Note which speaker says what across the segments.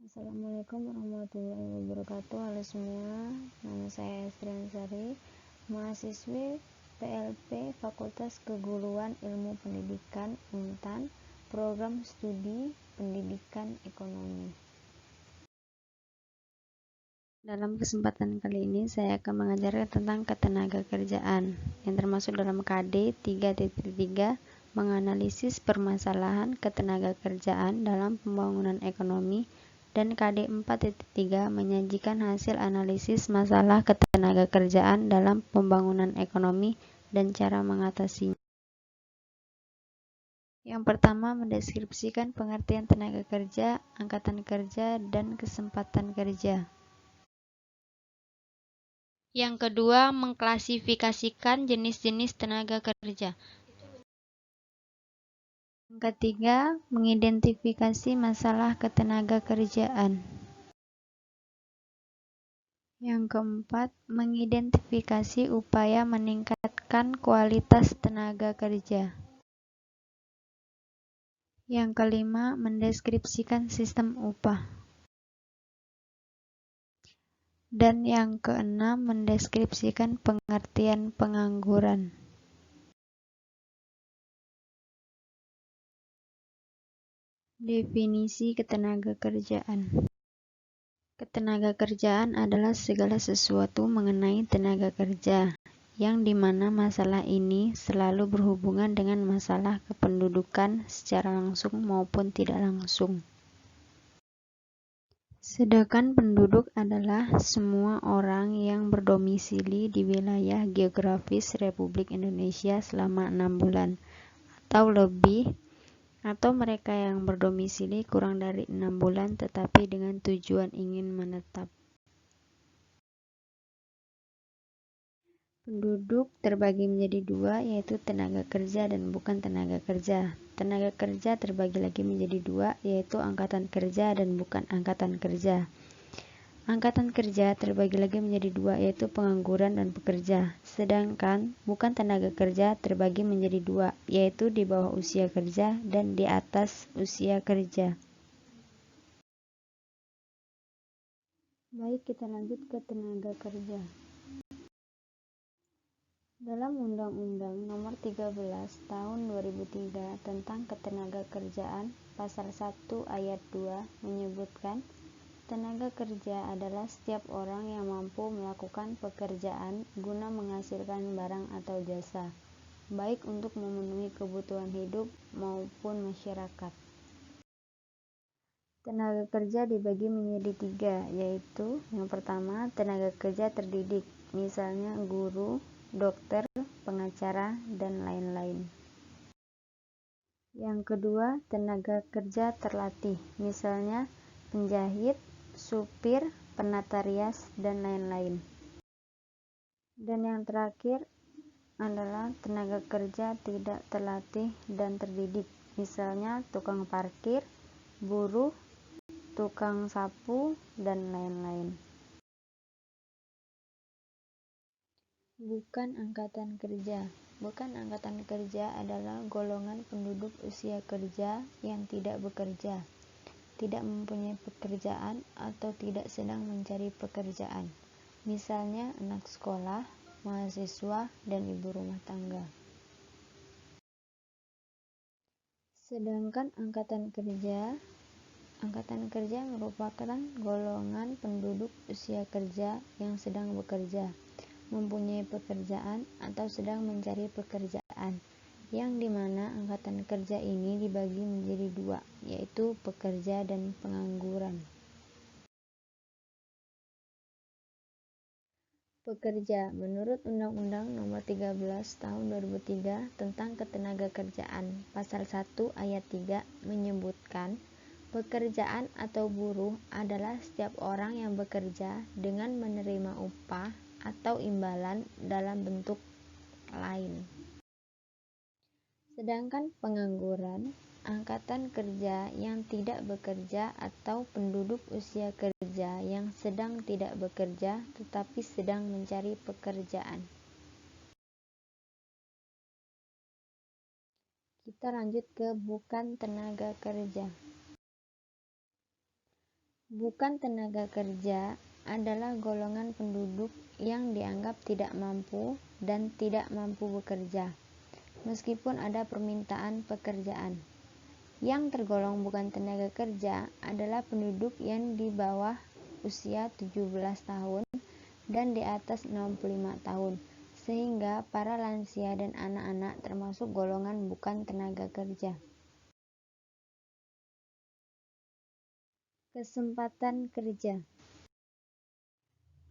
Speaker 1: Assalamualaikum warahmatullahi wabarakatuh. Halo semua, nama saya Estrian Sari, mahasiswi PLP Fakultas Keguruan Ilmu Pendidikan Untan, Program Studi Pendidikan Ekonomi. Dalam kesempatan kali ini saya akan mengajarkan tentang ketenagakerjaan yang termasuk dalam KD 3.3 menganalisis permasalahan ketenagakerjaan dalam pembangunan ekonomi, dan KD 4.3 menyajikan hasil analisis masalah ketenagakerjaan dalam pembangunan ekonomi dan cara mengatasinya. Yang pertama, mendeskripsikan pengertian tenaga kerja, angkatan kerja, dan kesempatan kerja. Yang kedua, mengklasifikasikan jenis-jenis tenaga kerja. Yang ketiga, mengidentifikasi masalah ketenaga kerjaan. Yang keempat, mengidentifikasi upaya meningkatkan kualitas tenaga kerja. Yang kelima, mendeskripsikan sistem upah. Dan yang keenam, mendeskripsikan pengertian pengangguran. Definisi ketenagakerjaan. Ketenagakerjaan adalah segala sesuatu mengenai tenaga kerja, yang dimana masalah ini selalu berhubungan dengan masalah kependudukan secara langsung maupun tidak langsung. Sedangkan penduduk adalah semua orang yang berdomisili di wilayah geografis Republik Indonesia selama 6 bulan atau lebih, atau mereka yang berdomisili kurang dari 6 bulan tetapi dengan tujuan ingin menetap. Penduduk terbagi menjadi dua, yaitu tenaga kerja dan bukan tenaga kerja. Tenaga kerja terbagi lagi menjadi dua, yaitu angkatan kerja dan bukan angkatan kerja. Angkatan kerja terbagi lagi menjadi dua, yaitu pengangguran dan pekerja. Sedangkan bukan tenaga kerja terbagi menjadi dua, yaitu di bawah usia kerja dan di atas usia kerja. Baik, kita lanjut ke tenaga kerja. Dalam Undang-Undang Nomor 13 Tahun 2003 tentang Ketenagakerjaan, Pasal 1 Ayat 2 menyebutkan, tenaga kerja adalah setiap orang yang mampu melakukan pekerjaan guna menghasilkan barang atau jasa, baik untuk memenuhi kebutuhan hidup maupun masyarakat. Tenaga kerja dibagi menjadi tiga, yaitu yang pertama, tenaga kerja terdidik, misalnya guru, dokter, pengacara, dan lain-lain. Yang kedua, tenaga kerja terlatih, misalnya penjahit, supir, penata rias, dan lain-lain. Dan yang terakhir adalah tenaga kerja tidak terlatih dan terdidik, misalnya tukang parkir, buruh, tukang sapu, dan lain-lain. Bukan angkatan kerja. Bukan angkatan kerja adalah golongan penduduk usia kerja yang tidak bekerja, tidak mempunyai pekerjaan, atau tidak sedang mencari pekerjaan. Misalnya anak sekolah, mahasiswa, dan ibu rumah tangga. Sedangkan angkatan kerja merupakan golongan penduduk usia kerja yang sedang bekerja, mempunyai pekerjaan, atau sedang mencari pekerjaan, yang dimana angkatan kerja ini dibagi menjadi dua, yaitu pekerja dan pengangguran. Pekerja, menurut Undang-Undang Nomor 13 Tahun 2003 tentang Ketenagakerjaan, Pasal 1 Ayat 3 menyebutkan, pekerjaan atau buruh adalah setiap orang yang bekerja dengan menerima upah atau imbalan dalam bentuk lain. Sedangkan pengangguran, angkatan kerja yang tidak bekerja atau penduduk usia kerja yang sedang tidak bekerja tetapi sedang mencari pekerjaan. Kita lanjut ke bukan tenaga kerja. Bukan tenaga kerja adalah golongan penduduk yang dianggap tidak mampu dan tidak mampu bekerja, meskipun ada permintaan pekerjaan. Yang tergolong bukan tenaga kerja adalah penduduk yang di bawah usia 17 tahun dan di atas 65 tahun, sehingga para lansia dan anak-anak termasuk golongan bukan tenaga kerja. Kesempatan kerja.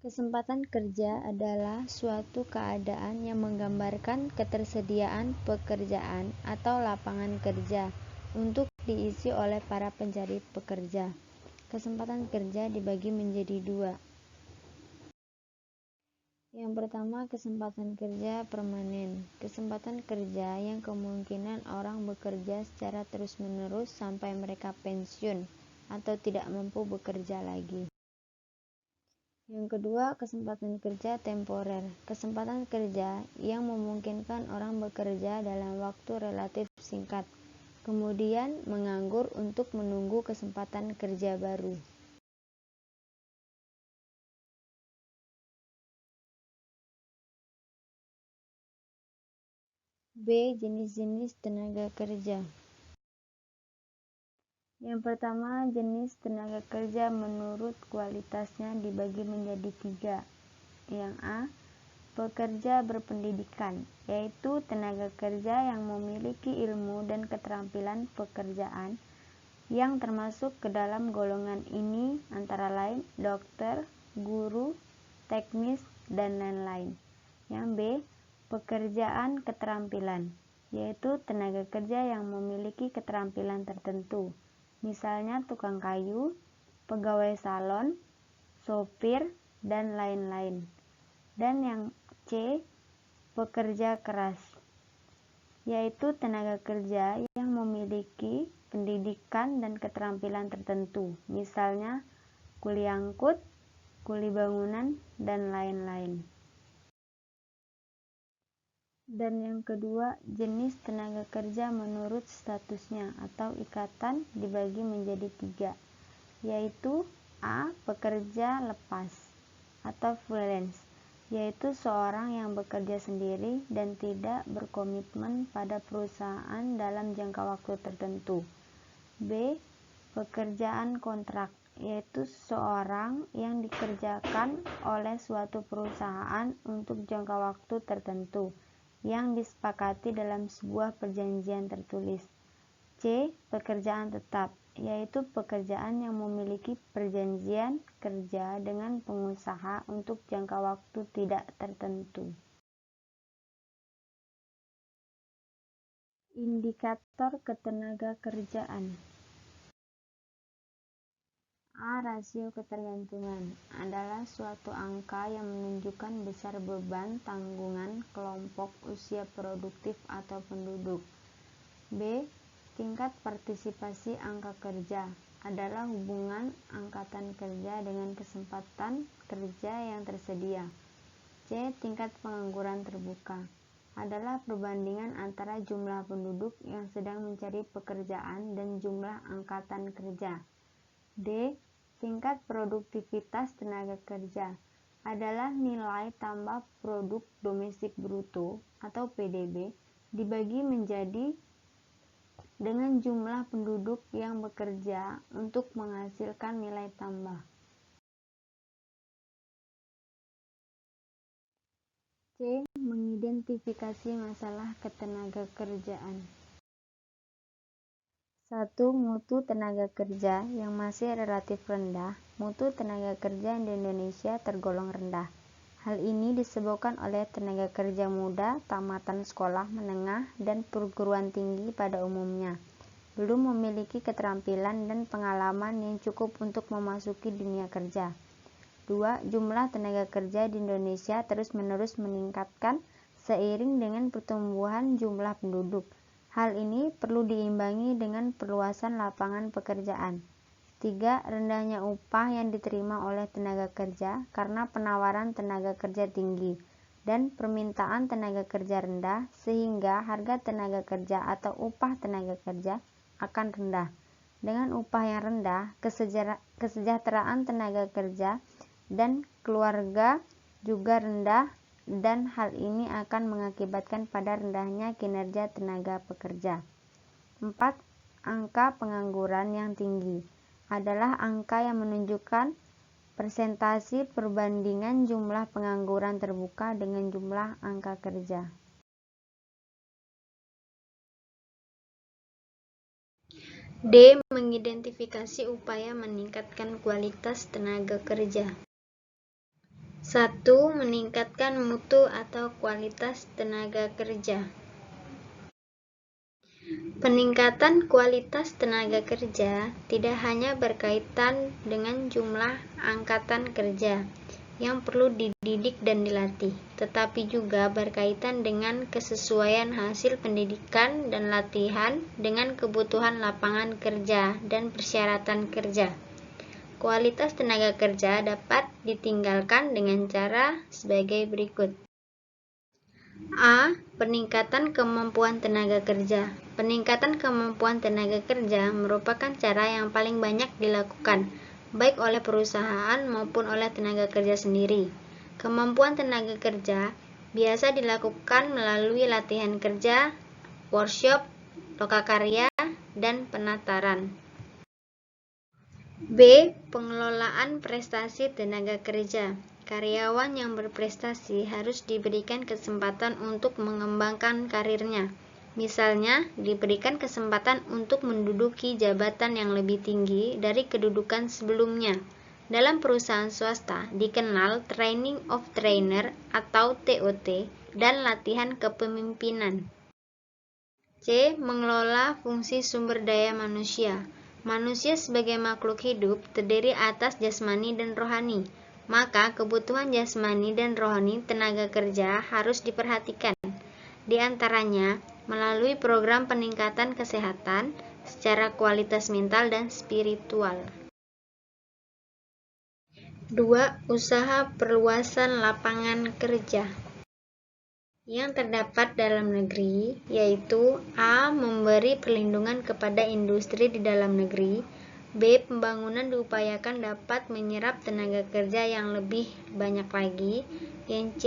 Speaker 1: Kesempatan kerja adalah suatu keadaan yang menggambarkan ketersediaan pekerjaan atau lapangan kerja untuk diisi oleh para pencari pekerja. Kesempatan kerja dibagi menjadi dua. Yang pertama, kesempatan kerja permanen. Kesempatan kerja yang kemungkinan orang bekerja secara terus-menerus sampai mereka pensiun atau tidak mampu bekerja lagi. Yang kedua, kesempatan kerja temporer. Kesempatan kerja yang memungkinkan orang bekerja dalam waktu relatif singkat, kemudian menganggur untuk menunggu kesempatan kerja baru. B. Jenis-jenis tenaga kerja. Yang pertama, jenis tenaga kerja menurut kualitasnya dibagi menjadi 3. Yang A, pekerja berpendidikan, yaitu tenaga kerja yang memiliki ilmu dan keterampilan pekerjaan, yang termasuk ke dalam golongan ini antara lain dokter, guru, teknis, dan lain-lain. Yang B, pekerjaan keterampilan, yaitu tenaga kerja yang memiliki keterampilan tertentu, misalnya tukang kayu, pegawai salon, sopir, dan lain-lain. Dan yang C, pekerja keras, yaitu tenaga kerja yang memiliki pendidikan dan keterampilan tertentu, misalnya kuli angkut, kuli bangunan, dan lain-lain. Dan yang kedua, jenis tenaga kerja menurut statusnya atau ikatan dibagi menjadi 3, yaitu A, pekerja lepas atau freelance, yaitu seorang yang bekerja sendiri dan tidak berkomitmen pada perusahaan dalam jangka waktu tertentu. B, pekerjaan kontrak, yaitu seseorang yang dikerjakan oleh suatu perusahaan untuk jangka waktu tertentu yang disepakati dalam sebuah perjanjian tertulis. C, pekerjaan tetap, yaitu pekerjaan yang memiliki perjanjian kerja dengan pengusaha untuk jangka waktu tidak tertentu. Indikator ketenaga kerjaan. A. Rasio ketergantungan adalah suatu angka yang menunjukkan besar beban tanggungan kelompok usia produktif atau penduduk. B. Tingkat partisipasi angka kerja adalah hubungan angkatan kerja dengan kesempatan kerja yang tersedia. C. Tingkat pengangguran terbuka adalah perbandingan antara jumlah penduduk yang sedang mencari pekerjaan dan jumlah angkatan kerja. D. Tingkat produktivitas tenaga kerja adalah nilai tambah produk domestik bruto atau PDB dibagi menjadi dengan jumlah penduduk yang bekerja untuk menghasilkan nilai tambah. C. Mengidentifikasi masalah ketenaga kerjaan. 1. Mutu tenaga kerja yang masih relatif rendah. Mutu tenaga kerja di Indonesia tergolong rendah. Hal ini disebabkan oleh tenaga kerja muda, tamatan sekolah menengah, dan perguruan tinggi pada umumnya belum memiliki keterampilan dan pengalaman yang cukup untuk memasuki dunia kerja. 2. Jumlah tenaga kerja di Indonesia terus-menerus meningkatkan seiring dengan pertumbuhan jumlah penduduk. Hal ini perlu diimbangi dengan perluasan lapangan pekerjaan. 3. Rendahnya upah yang diterima oleh tenaga kerja karena penawaran tenaga kerja tinggi dan permintaan tenaga kerja rendah, sehingga harga tenaga kerja atau upah tenaga kerja akan rendah. Dengan upah yang rendah, kesejahteraan tenaga kerja dan keluarga juga rendah, dan hal ini akan mengakibatkan pada rendahnya kinerja tenaga pekerja. 4. Angka pengangguran yang tinggi adalah angka yang menunjukkan persentase perbandingan jumlah pengangguran terbuka dengan jumlah angka kerja. D. Mengidentifikasi upaya meningkatkan kualitas tenaga kerja. 1. Meningkatkan mutu atau kualitas tenaga kerja. Peningkatan kualitas tenaga kerja tidak hanya berkaitan dengan jumlah angkatan kerja yang perlu dididik dan dilatih, tetapi juga berkaitan dengan kesesuaian hasil pendidikan dan latihan dengan kebutuhan lapangan kerja dan persyaratan kerja. Kualitas tenaga kerja dapat ditinggalkan dengan cara sebagai berikut. A. Peningkatan kemampuan tenaga kerja. Peningkatan kemampuan tenaga kerja merupakan cara yang paling banyak dilakukan, baik oleh perusahaan maupun oleh tenaga kerja sendiri. Kemampuan tenaga kerja biasa dilakukan melalui latihan kerja, workshop, lokakarya, dan penataran. B. Pengelolaan prestasi tenaga kerja. Karyawan yang berprestasi harus diberikan kesempatan untuk mengembangkan karirnya. Misalnya, diberikan kesempatan untuk menduduki jabatan yang lebih tinggi dari kedudukan sebelumnya. Dalam perusahaan swasta, dikenal Training of Trainer atau TOT dan latihan kepemimpinan. C. Mengelola fungsi sumber daya manusia. Manusia sebagai makhluk hidup terdiri atas jasmani dan rohani. Maka kebutuhan jasmani dan rohani tenaga kerja harus diperhatikan. Di antaranya, melalui program peningkatan kesehatan secara kualitas mental dan spiritual. 2. Usaha perluasan lapangan kerja yang terdapat dalam negeri, yaitu A. Memberi perlindungan kepada industri di dalam negeri. B. Pembangunan diupayakan dapat menyerap tenaga kerja yang lebih banyak lagi. Yang C.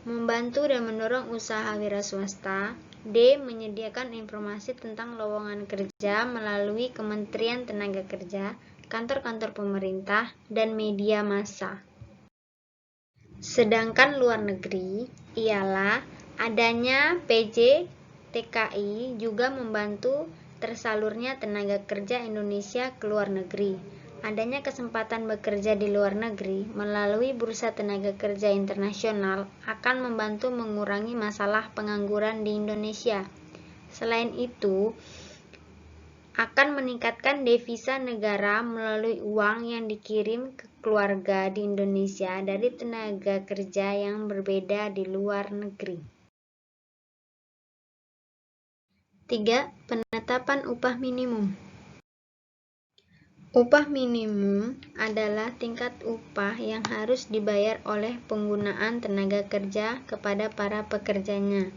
Speaker 1: Membantu dan mendorong usaha wira swasta. D. Menyediakan informasi tentang lowongan kerja melalui Kementerian Tenaga Kerja, kantor-kantor pemerintah, dan media massa. Sedangkan luar negeri ialah adanya PJ TKI juga membantu tersalurnya tenaga kerja Indonesia ke luar negeri. Adanya kesempatan bekerja di luar negeri melalui bursa tenaga kerja internasional akan membantu mengurangi masalah pengangguran di Indonesia. Selain itu, akan meningkatkan devisa negara melalui uang yang dikirim ke keluarga di Indonesia dari tenaga kerja yang berbeda di luar negeri. 3. Penetapan upah minimum. Upah minimum adalah tingkat upah yang harus dibayar oleh penggunaan tenaga kerja kepada para pekerjanya.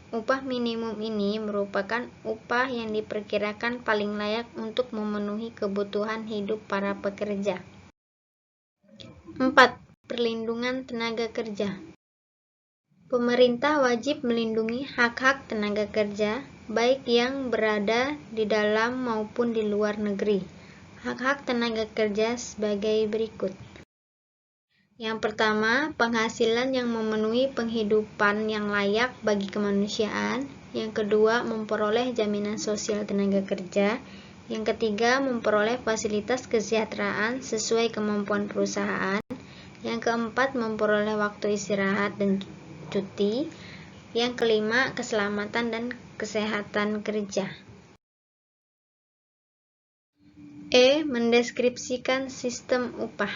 Speaker 1: Upah minimum ini merupakan upah yang diperkirakan paling layak untuk memenuhi kebutuhan hidup para pekerja. 4. Perlindungan tenaga kerja. Pemerintah wajib melindungi hak-hak tenaga kerja, baik yang berada di dalam maupun di luar negeri. Hak-hak tenaga kerja sebagai berikut. Yang pertama, penghasilan yang memenuhi penghidupan yang layak bagi kemanusiaan. Yang kedua, memperoleh jaminan sosial tenaga kerja. Yang ketiga, memperoleh fasilitas kesejahteraan sesuai kemampuan perusahaan. Yang keempat, memperoleh waktu istirahat dan cuti. Yang kelima, keselamatan dan kesehatan kerja. E. Mendeskripsikan sistem upah.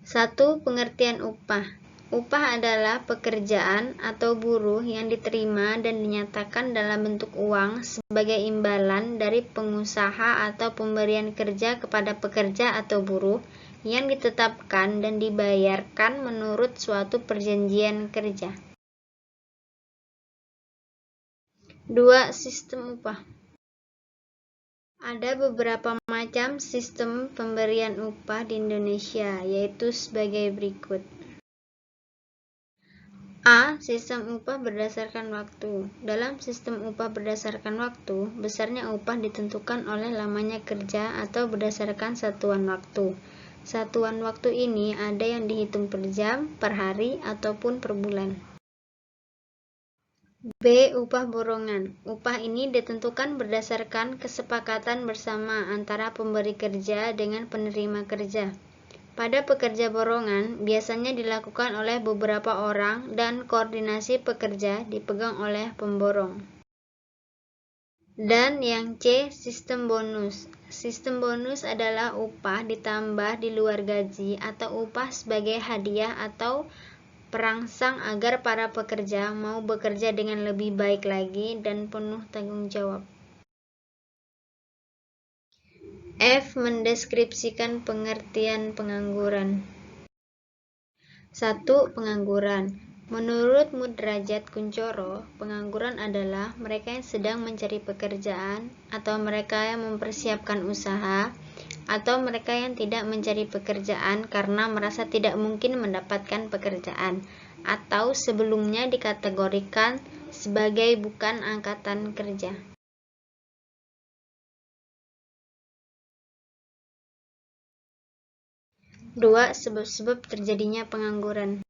Speaker 1: 1. Pengertian upah. Upah adalah pekerjaan atau buruh yang diterima dan dinyatakan dalam bentuk uang sebagai imbalan dari pengusaha atau pemberian kerja kepada pekerja atau buruh yang ditetapkan dan dibayarkan menurut suatu perjanjian kerja. 2. Sistem upah. Ada beberapa macam sistem pemberian upah di Indonesia, yaitu sebagai berikut. A. Sistem upah berdasarkan waktu. Dalam sistem upah berdasarkan waktu, besarnya upah ditentukan oleh lamanya kerja atau berdasarkan satuan waktu. Satuan waktu ini ada yang dihitung per jam, per hari, ataupun per bulan. B. Upah borongan. Upah ini ditentukan berdasarkan kesepakatan bersama antara pemberi kerja dengan penerima kerja. Pada pekerja borongan, biasanya dilakukan oleh beberapa orang dan koordinasi pekerja dipegang oleh pemborong. Dan yang C, sistem bonus. Sistem bonus adalah upah ditambah di luar gaji atau upah sebagai hadiah atau perangsang agar para pekerja mau bekerja dengan lebih baik lagi dan penuh tanggung jawab. F. Mendeskripsikan pengertian pengangguran. 1. Pengangguran. Menurut Mudrajat Kuncoro, pengangguran adalah mereka yang sedang mencari pekerjaan, atau mereka yang mempersiapkan usaha, atau mereka yang tidak mencari pekerjaan karena merasa tidak mungkin mendapatkan pekerjaan, atau sebelumnya dikategorikan sebagai bukan angkatan kerja. 2. Sebab-sebab terjadinya pengangguran.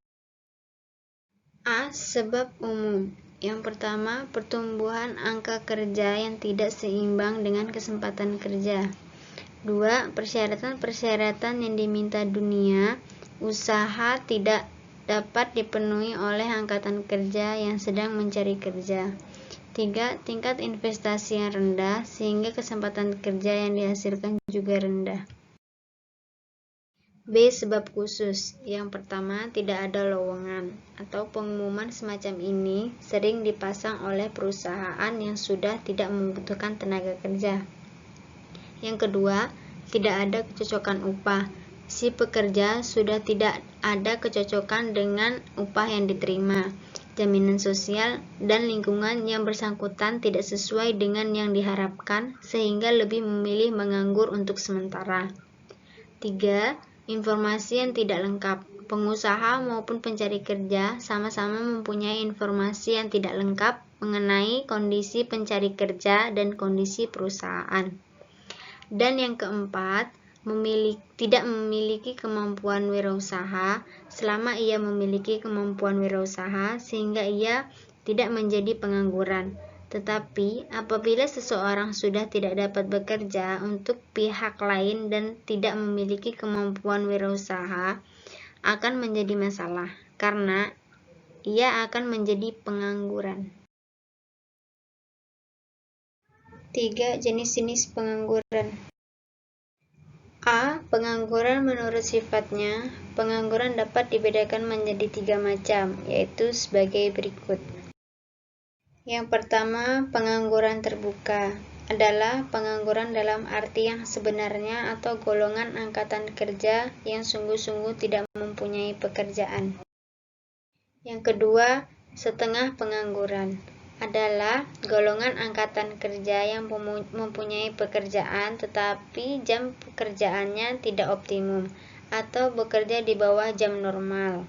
Speaker 1: A. Sebab umum. Yang pertama, pertumbuhan angka kerja yang tidak seimbang dengan kesempatan kerja. 2. Persyaratan-persyaratan yang diminta dunia usaha tidak dapat dipenuhi oleh angkatan kerja yang sedang mencari kerja. 3. Tingkat investasi yang rendah sehingga kesempatan kerja yang dihasilkan juga rendah. B. Sebab khusus. Yang pertama, tidak ada lowongan atau pengumuman semacam ini sering dipasang oleh perusahaan yang sudah tidak membutuhkan tenaga kerja. Yang kedua, tidak ada kecocokan upah. Si pekerja sudah tidak ada kecocokan dengan upah yang diterima. Jaminan sosial dan lingkungan yang bersangkutan tidak sesuai dengan yang diharapkan sehingga lebih memilih menganggur untuk sementara. 3. Informasi yang tidak lengkap. Pengusaha maupun pencari kerja sama-sama mempunyai informasi yang tidak lengkap mengenai kondisi pencari kerja dan kondisi perusahaan. Dan yang keempat, tidak memiliki kemampuan wirausaha. Selama ia memiliki kemampuan wirausaha sehingga ia tidak menjadi pengangguran. Tetapi apabila seseorang sudah tidak dapat bekerja untuk pihak lain dan tidak memiliki kemampuan wirausaha, akan menjadi masalah karena ia akan menjadi pengangguran. 3. Jenis-jenis pengangguran. A. Pengangguran menurut sifatnya. Pengangguran dapat dibedakan menjadi 3 macam, yaitu sebagai berikut. Yang pertama, pengangguran terbuka adalah pengangguran dalam arti yang sebenarnya atau golongan angkatan kerja yang sungguh-sungguh tidak mempunyai pekerjaan. Yang kedua, setengah pengangguran adalah golongan angkatan kerja yang mempunyai pekerjaan tetapi jam pekerjaannya tidak optimum atau bekerja di bawah jam normal,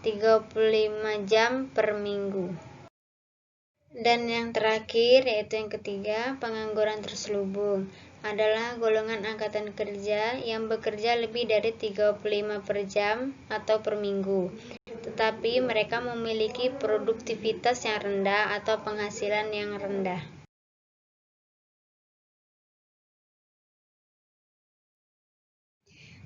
Speaker 1: 35 jam per minggu. Dan yang terakhir, yaitu yang ketiga, pengangguran terselubung adalah golongan angkatan kerja yang bekerja lebih dari 35 per jam atau per minggu, tetapi mereka memiliki produktivitas yang rendah atau penghasilan yang rendah.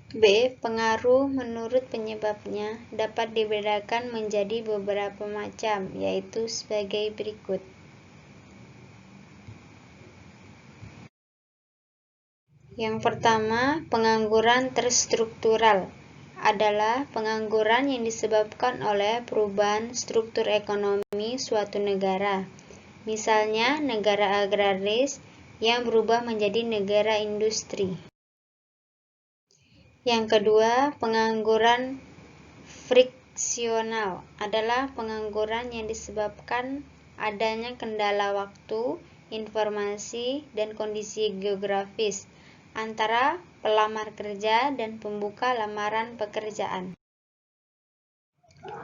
Speaker 1: B. Pengaruh menurut penyebabnya dapat dibedakan menjadi beberapa macam, yaitu sebagai berikut. Yang pertama, pengangguran terstruktural adalah pengangguran yang disebabkan oleh perubahan struktur ekonomi suatu negara. Misalnya, negara agraris yang berubah menjadi negara industri. Yang kedua, pengangguran friksional adalah pengangguran yang disebabkan adanya kendala waktu informasi, dan kondisi geografis antara pelamar kerja dan pembuka lamaran pekerjaan.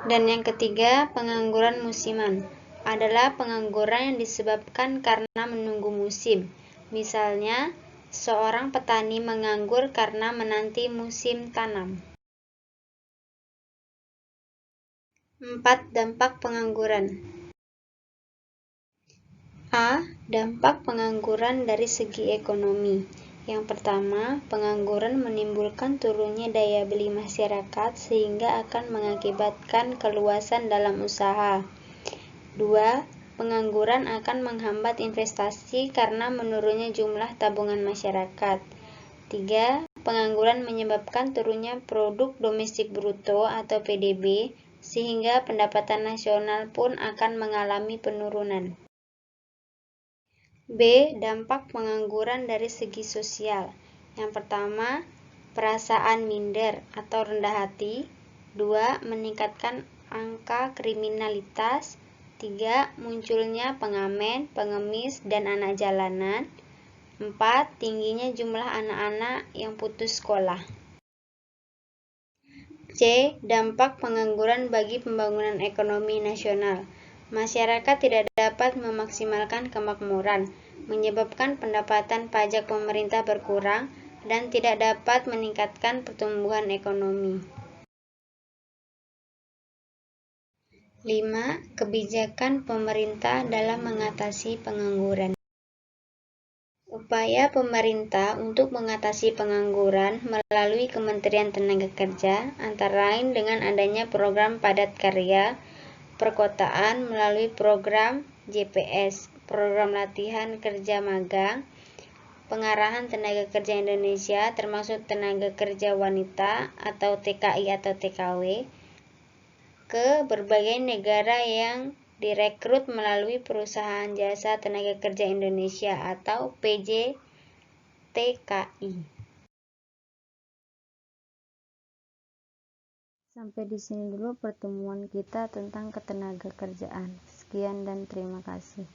Speaker 1: Dan yang ketiga, pengangguran musiman adalah pengangguran yang disebabkan karena menunggu musim. Misalnya, seorang petani menganggur karena menanti musim tanam. 4. Dampak pengangguran. A. Dampak pengangguran dari segi ekonomi. Yang pertama, pengangguran menimbulkan turunnya daya beli masyarakat sehingga akan mengakibatkan keluasan dalam usaha. 2. Pengangguran akan menghambat investasi karena menurunnya jumlah tabungan masyarakat. 3. Pengangguran menyebabkan turunnya produk domestik bruto atau PDB sehingga pendapatan nasional pun akan mengalami penurunan. B. Dampak pengangguran dari segi sosial. Yang pertama, perasaan minder atau rendah hati. 2. Meningkatkan angka kriminalitas. 3. Munculnya pengamen, pengemis, dan anak jalanan. 4. Tingginya jumlah anak-anak yang putus sekolah. C. Dampak pengangguran bagi pembangunan ekonomi nasional. Masyarakat tidak dapat memaksimalkan kemakmuran, menyebabkan pendapatan pajak pemerintah berkurang, dan tidak dapat meningkatkan pertumbuhan ekonomi. 5. Kebijakan pemerintah dalam mengatasi pengangguran. Upaya pemerintah untuk mengatasi pengangguran melalui Kementerian Tenaga Kerja antara lain dengan adanya program padat karya, perkotaan melalui program JPS, program latihan kerja magang, pengarahan tenaga kerja Indonesia termasuk tenaga kerja wanita atau TKI atau TKW ke berbagai negara yang direkrut melalui Perusahaan Jasa Tenaga Kerja Indonesia atau PJTKI. Sampai di sini dulu pertemuan kita tentang ketenaga kerjaan. Sekian dan terima kasih.